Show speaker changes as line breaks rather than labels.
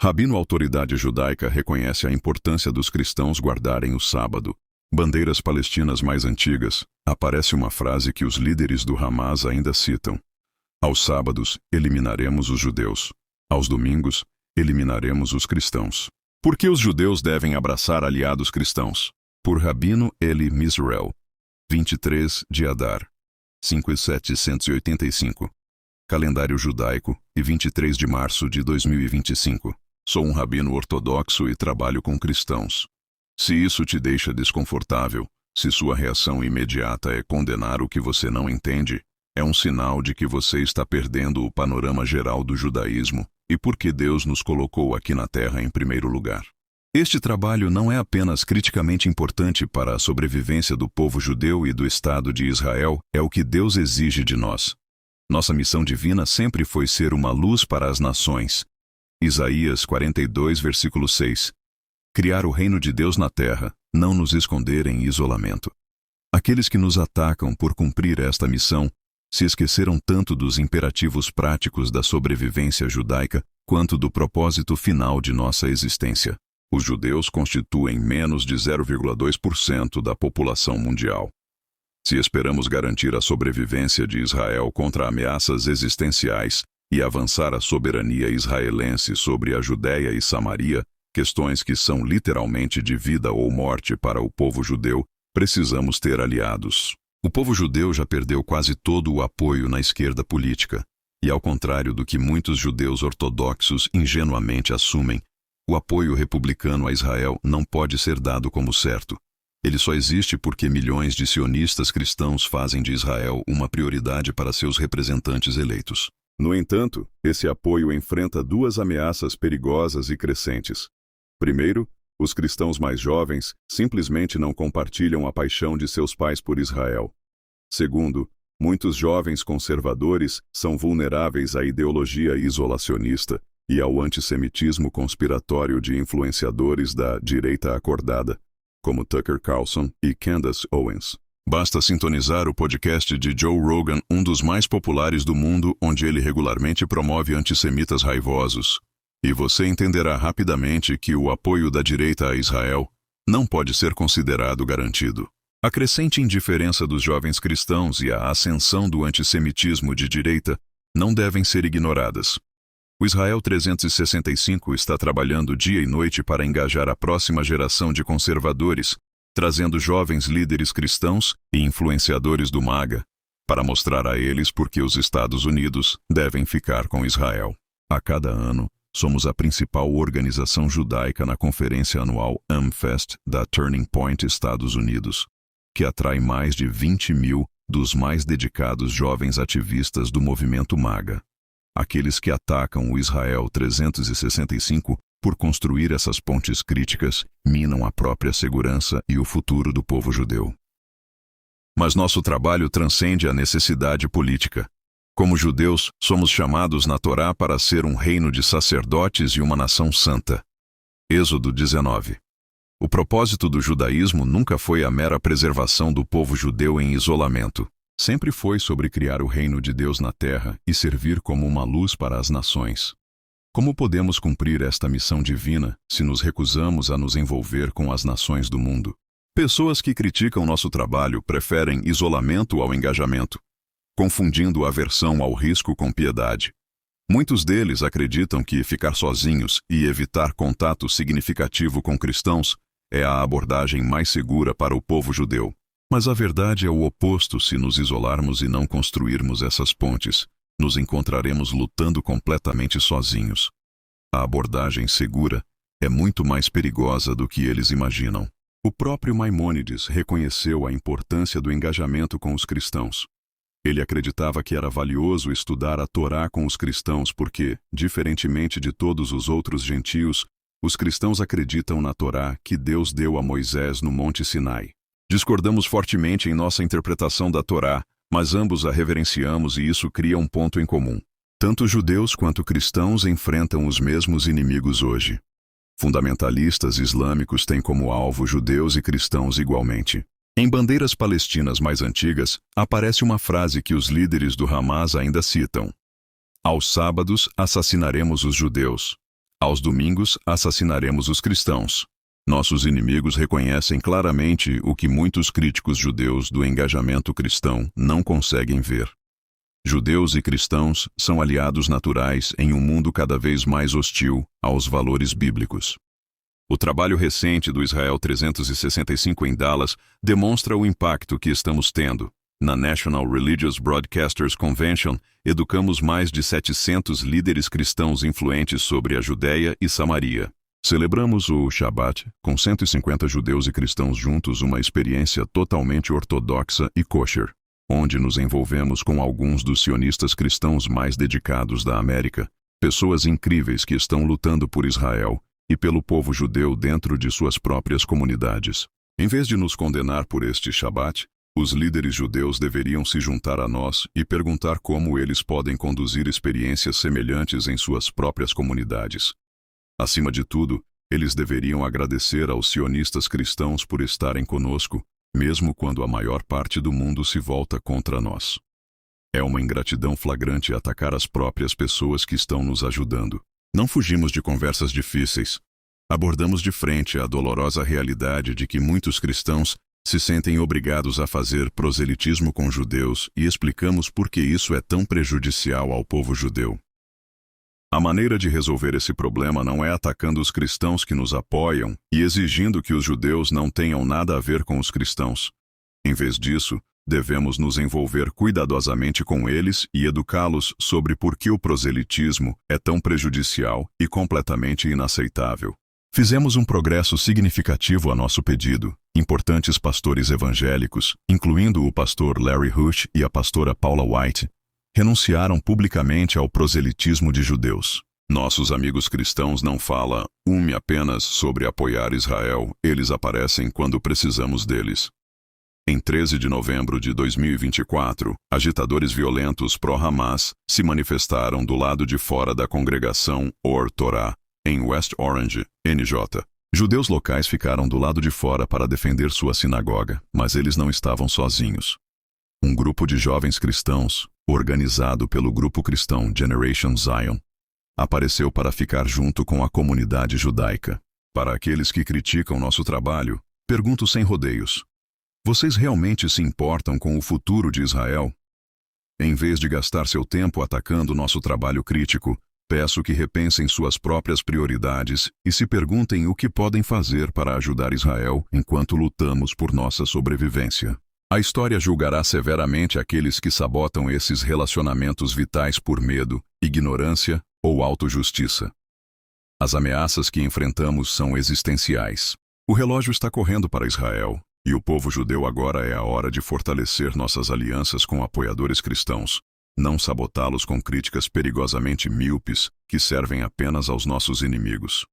Rabino Autoridade Judaica reconhece a importância dos cristãos guardarem o sábado. Bandeiras palestinas mais antigas, aparece uma frase que os líderes do Hamas ainda citam. Aos sábados, eliminaremos os judeus. Aos domingos, eliminaremos os cristãos. Por que os judeus devem abraçar aliados cristãos? Por Rabino Eli Misrael, 23 de Adar, 5785. Calendário judaico, e 23 de março de 2025. Sou um rabino ortodoxo e trabalho com cristãos. Se isso te deixa desconfortável, se sua reação imediata é condenar o que você não entende, é um sinal de que você está perdendo o panorama geral do judaísmo e porque Deus nos colocou aqui na Terra em primeiro lugar. Este trabalho não é apenas criticamente importante para a sobrevivência do povo judeu e do Estado de Israel, é o que Deus exige de nós. Nossa missão divina sempre foi ser uma luz para as nações. Isaías 42, versículo 6. Criar o reino de Deus na terra, não nos esconder em isolamento. Aqueles que nos atacam por cumprir esta missão se esqueceram tanto dos imperativos práticos da sobrevivência judaica quanto do propósito final de nossa existência. Os judeus constituem menos de 0,2% da população mundial. Se esperamos garantir a sobrevivência de Israel contra ameaças existenciais e avançar a soberania israelense sobre a Judéia e Samaria, questões que são literalmente de vida ou morte para o povo judeu, precisamos ter aliados. O povo judeu já perdeu quase todo o apoio na esquerda política, e ao contrário do que muitos judeus ortodoxos ingenuamente assumem, o apoio republicano a Israel não pode ser dado como certo. Ele só existe porque milhões de sionistas cristãos fazem de Israel uma prioridade para seus representantes eleitos. No entanto, esse apoio enfrenta duas ameaças perigosas e crescentes. Primeiro, os cristãos mais jovens simplesmente não compartilham a paixão de seus pais por Israel. Segundo, muitos jovens conservadores são vulneráveis à ideologia isolacionista e ao antissemitismo conspiratório de influenciadores da direita acordada, como Tucker Carlson e Candace Owens. Basta sintonizar o podcast de Joe Rogan, um dos mais populares do mundo, onde ele regularmente promove antissemitas raivosos. E você entenderá rapidamente que o apoio da direita a Israel não pode ser considerado garantido. A crescente indiferença dos jovens cristãos e a ascensão do antissemitismo de direita não devem ser ignoradas. O Israel 365 está trabalhando dia e noite para engajar a próxima geração de conservadores, trazendo jovens líderes cristãos e influenciadores do MAGA, para mostrar a eles por que os Estados Unidos devem ficar com Israel. A cada ano, somos a principal organização judaica na conferência anual AmFest da Turning Point Estados Unidos, que atrai mais de 20.000 dos mais dedicados jovens ativistas do movimento MAGA. Aqueles que atacam o Israel 365 por construir essas pontes críticas minam a própria segurança e o futuro do povo judeu. Mas nosso trabalho transcende a necessidade política. Como judeus, somos chamados na Torá para ser um reino de sacerdotes e uma nação santa. Êxodo 19. O propósito do judaísmo nunca foi a mera preservação do povo judeu em isolamento. Sempre foi sobre criar o reino de Deus na terra e servir como uma luz para as nações. Como podemos cumprir esta missão divina se nos recusamos a nos envolver com as nações do mundo? Pessoas que criticam nosso trabalho preferem isolamento ao engajamento, confundindo aversão ao risco com piedade. Muitos deles acreditam que ficar sozinhos e evitar contato significativo com cristãos é a abordagem mais segura para o povo judeu. Mas a verdade é o oposto. Se nos isolarmos e não construirmos essas pontes, nos encontraremos lutando completamente sozinhos. A abordagem segura é muito mais perigosa do que eles imaginam. O próprio Maimônides reconheceu a importância do engajamento com os cristãos. Ele acreditava que era valioso estudar a Torá com os cristãos porque, diferentemente de todos os outros gentios, os cristãos acreditam na Torá que Deus deu a Moisés no Monte Sinai. Discordamos fortemente em nossa interpretação da Torá, mas ambos a reverenciamos e isso cria um ponto em comum. Tanto judeus quanto cristãos enfrentam os mesmos inimigos hoje. Fundamentalistas islâmicos têm como alvo judeus e cristãos igualmente. Em bandeiras palestinas mais antigas, aparece uma frase que os líderes do Hamas ainda citam. Aos sábados assassinaremos os judeus. Aos domingos, assassinaremos os cristãos. Nossos inimigos reconhecem claramente o que muitos críticos judeus do engajamento cristão não conseguem ver. Judeus e cristãos são aliados naturais em um mundo cada vez mais hostil aos valores bíblicos. O trabalho recente do Israel 365 em Dallas demonstra o impacto que estamos tendo. Na National Religious Broadcasters Convention, educamos mais de 700 líderes cristãos influentes sobre a Judéia e Samaria. Celebramos o Shabat com 150 judeus e cristãos juntos, uma experiência totalmente ortodoxa e kosher, onde nos envolvemos com alguns dos sionistas cristãos mais dedicados da América, pessoas incríveis que estão lutando por Israel e pelo povo judeu dentro de suas próprias comunidades. Em vez de nos condenar por este Shabat, os líderes judeus deveriam se juntar a nós e perguntar como eles podem conduzir experiências semelhantes em suas próprias comunidades. Acima de tudo, eles deveriam agradecer aos sionistas cristãos por estarem conosco, mesmo quando a maior parte do mundo se volta contra nós. É uma ingratidão flagrante atacar as próprias pessoas que estão nos ajudando. Não fugimos de conversas difíceis. Abordamos de frente a dolorosa realidade de que muitos cristãos se sentem obrigados a fazer proselitismo com judeus e explicamos por que isso é tão prejudicial ao povo judeu. A maneira de resolver esse problema não é atacando os cristãos que nos apoiam e exigindo que os judeus não tenham nada a ver com os cristãos. Em vez disso, devemos nos envolver cuidadosamente com eles e educá-los sobre por que o proselitismo é tão prejudicial e completamente inaceitável. Fizemos um progresso significativo a nosso pedido. Importantes pastores evangélicos, incluindo o pastor Larry Hush e a pastora Paula White, renunciaram publicamente ao proselitismo de judeus. Nossos amigos cristãos não falam apenas sobre apoiar Israel, eles aparecem quando precisamos deles. Em 13 de novembro de 2024, agitadores violentos pró-Hamas se manifestaram do lado de fora da congregação Or Torah, em West Orange, NJ. Judeus locais ficaram do lado de fora para defender sua sinagoga, mas eles não estavam sozinhos. Um grupo de jovens cristãos, organizado pelo grupo cristão Generation Zion, apareceu para ficar junto com a comunidade judaica. Para aqueles que criticam nosso trabalho, pergunto sem rodeios: vocês realmente se importam com o futuro de Israel? Em vez de gastar seu tempo atacando nosso trabalho crítico, peço que repensem suas próprias prioridades e se perguntem o que podem fazer para ajudar Israel enquanto lutamos por nossa sobrevivência. A história julgará severamente aqueles que sabotam esses relacionamentos vitais por medo, ignorância ou autojustiça. As ameaças que enfrentamos são existenciais. O relógio está correndo para Israel, e o povo judeu agora é a hora de fortalecer nossas alianças com apoiadores cristãos, não sabotá-los com críticas perigosamente míopes que servem apenas aos nossos inimigos.